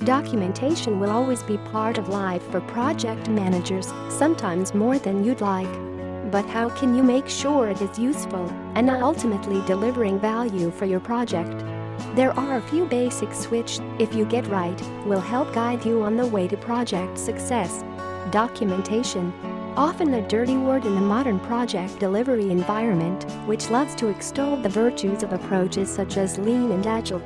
Documentation will always be part of life for project managers, sometimes more than you'd like. But how can you make sure it is useful and ultimately delivering value for your project? There are a few basics which, if you get right, will help guide you on the way to project success. Documentation. Often a dirty word in the modern project delivery environment, which loves to extol the virtues of approaches such as lean and agile.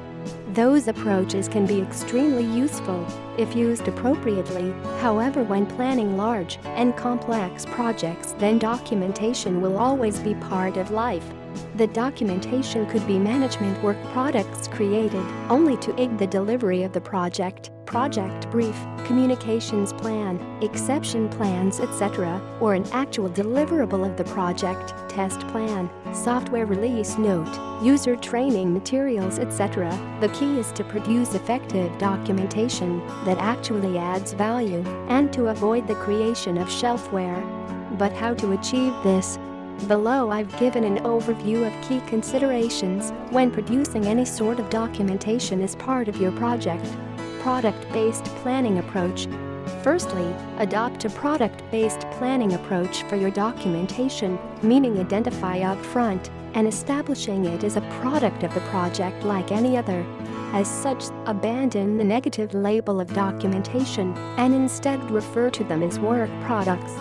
Those approaches can be extremely useful if used appropriately. However, when planning large and complex projects, then documentation will always be part of life. The documentation could be management work products created only to aid the delivery of the project brief, communications plan, exception plans, etc., or an actual deliverable of the project, test plan, software release note, user training materials, etc. The key is to produce effective documentation that actually adds value and to avoid the creation of shelfware. But how to achieve this? Below I've given an overview of key considerations when producing any sort of documentation as part of your project. Product-based planning approach. Firstly, adopt a product-based planning approach for your documentation, meaning identify upfront and establishing it as a product of the project like any other. As such, abandon the negative label of documentation and instead refer to them as work products.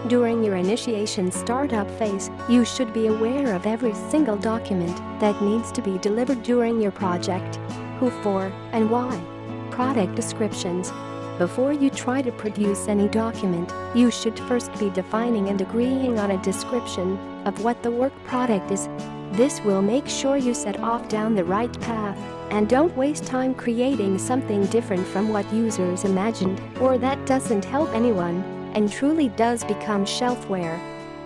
During your initiation startup phase, you should be aware of every single document that needs to be delivered during your project. Who for and why? Product descriptions. Before you try to produce any document, you should first be defining and agreeing on a description of what the work product is. This will make sure you set off down the right path and don't waste time creating something different from what users imagined or that doesn't help anyone and truly does become shelfware.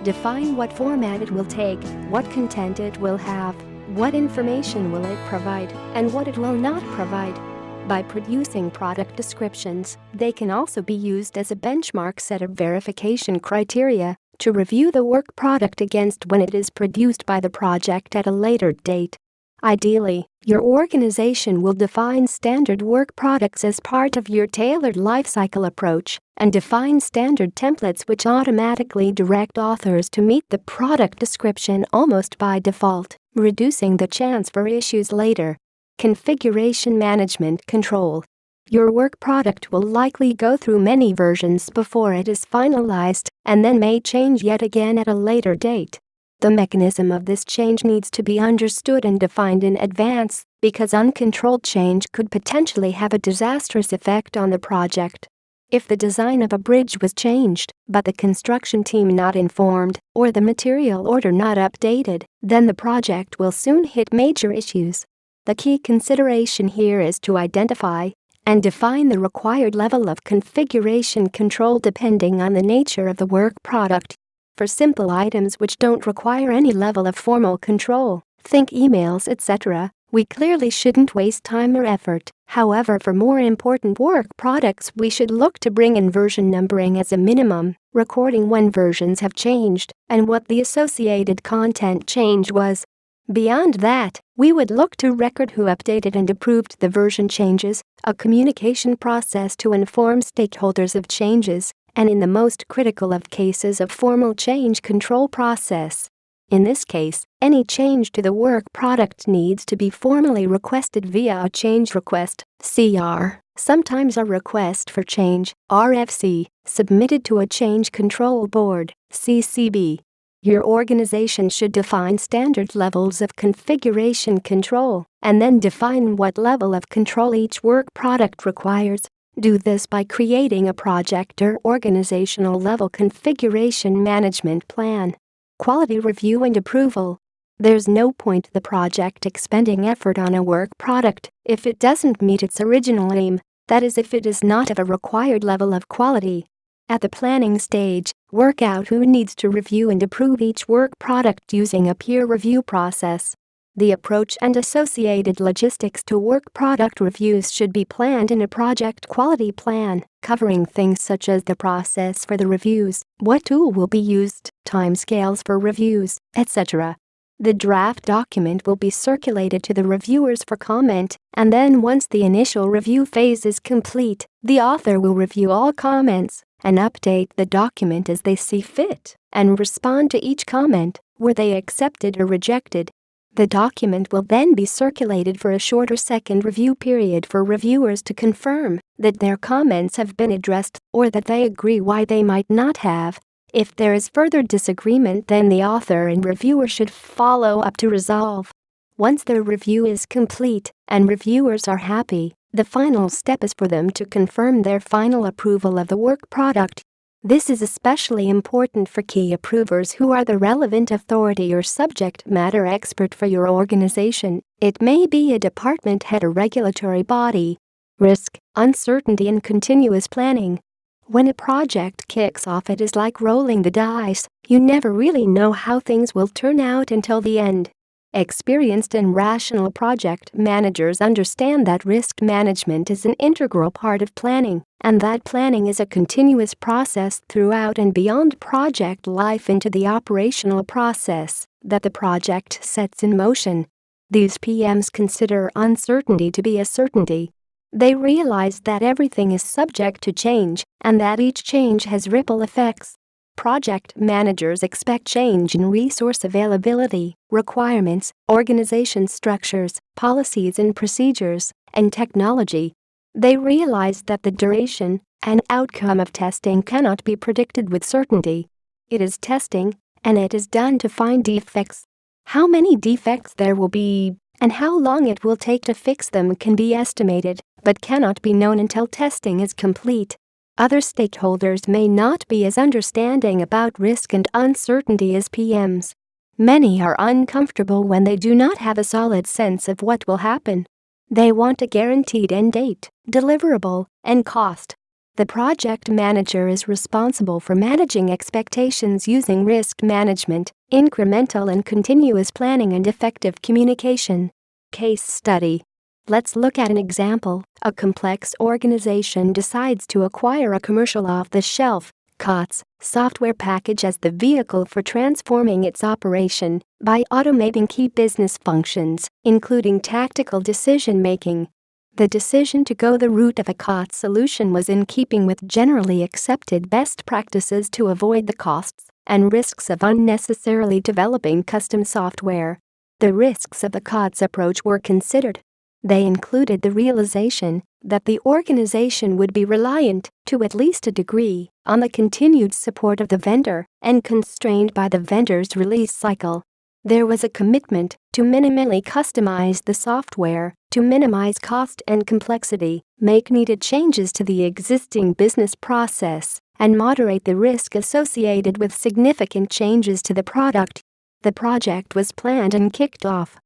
Define what format it will take, what content it will have, what information will it provide, and what it will not provide. By producing product descriptions, they can also be used as a benchmark set of verification criteria to review the work product against when it is produced by the project at a later date. Ideally, your organization will define standard work products as part of your tailored lifecycle approach and define standard templates which automatically direct authors to meet the product description almost by default, reducing the chance for issues later. Configuration management control. Your work product will likely go through many versions before it is finalized and then may change yet again at a later date. The mechanism of this change needs to be understood and defined in advance because uncontrolled change could potentially have a disastrous effect on the project. If the design of a bridge was changed, but the construction team not informed or the material order not updated, then the project will soon hit major issues. The key consideration here is to identify and define the required level of configuration control depending on the nature of the work product. For simple items which don't require any level of formal control, think emails, etc., we clearly shouldn't waste time or effort. However, for more important work products, we should look to bring in version numbering as a minimum, recording when versions have changed and what the associated content change was. Beyond that, we would look to record who updated and approved the version changes, a communication process to inform stakeholders of changes, and in the most critical of cases, a formal change control process. In this case, any change to the work product needs to be formally requested via a change request, CR, sometimes a request for change, RFC, submitted to a change control board, CCB. Your organization should define standard levels of configuration control and then define what level of control each work product requires. Do this by creating a project or organizational level configuration management plan. Quality review and approval. There's no point the project expending effort on a work product if it doesn't meet its original aim, that is, if it is not of a required level of quality. At the planning stage, work out who needs to review and approve each work product using a peer review process. The approach and associated logistics to work product reviews should be planned in a project quality plan, covering things such as the process for the reviews, what tool will be used, timescales for reviews, etc. The draft document will be circulated to the reviewers for comment, and then once the initial review phase is complete, the author will review all comments and update the document as they see fit and respond to each comment, were they accepted or rejected. The document will then be circulated for a shorter second review period for reviewers to confirm that their comments have been addressed or that they agree why they might not have. If there is further disagreement, then the author and reviewer should follow up to resolve. Once the review is complete and reviewers are happy, the final step is for them to confirm their final approval of the work product. This is especially important for key approvers who are the relevant authority or subject matter expert for your organization. It may be a department head or regulatory body. Risk, uncertainty, and continuous planning. When a project kicks off, it is like rolling the dice. You never really know how things will turn out until the end. Experienced and rational project managers understand that risk management is an integral part of planning, and that planning is a continuous process throughout and beyond project life into the operational process that the project sets in motion. These PMs consider uncertainty to be a certainty. They realize that everything is subject to change and that each change has ripple effects. Project managers expect change in resource availability, requirements, organization structures, policies and procedures, and technology. They realize that the duration and outcome of testing cannot be predicted with certainty. It is testing, and it is done to find defects. How many defects there will be and how long it will take to fix them can be estimated, but cannot be known until testing is complete. Other stakeholders may not be as understanding about risk and uncertainty as PMs. Many are uncomfortable when they do not have a solid sense of what will happen. They want a guaranteed end date, deliverable, and cost. The project manager is responsible for managing expectations using risk management, incremental and continuous planning, and effective communication. Case study. Let's look at an example. A complex organization decides to acquire a commercial off-the-shelf COTS software package as the vehicle for transforming its operation by automating key business functions, including tactical decision-making. The decision to go the route of a COTS solution was in keeping with generally accepted best practices to avoid the costs and risks of unnecessarily developing custom software. The risks of the COTS approach were considered. They included the realization that the organization would be reliant, to at least a degree, on the continued support of the vendor and constrained by the vendor's release cycle. There was a commitment to minimally customize the software, to minimize cost and complexity, make needed changes to the existing business process, and moderate the risk associated with significant changes to the product. The project was planned and kicked off.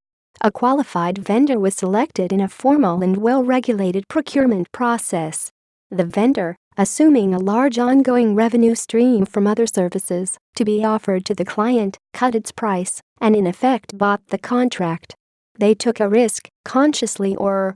A qualified vendor was selected in a formal and well-regulated procurement process. The vendor, assuming a large ongoing revenue stream from other services to be offered to the client, cut its price and in effect bought the contract. They took a risk, consciously or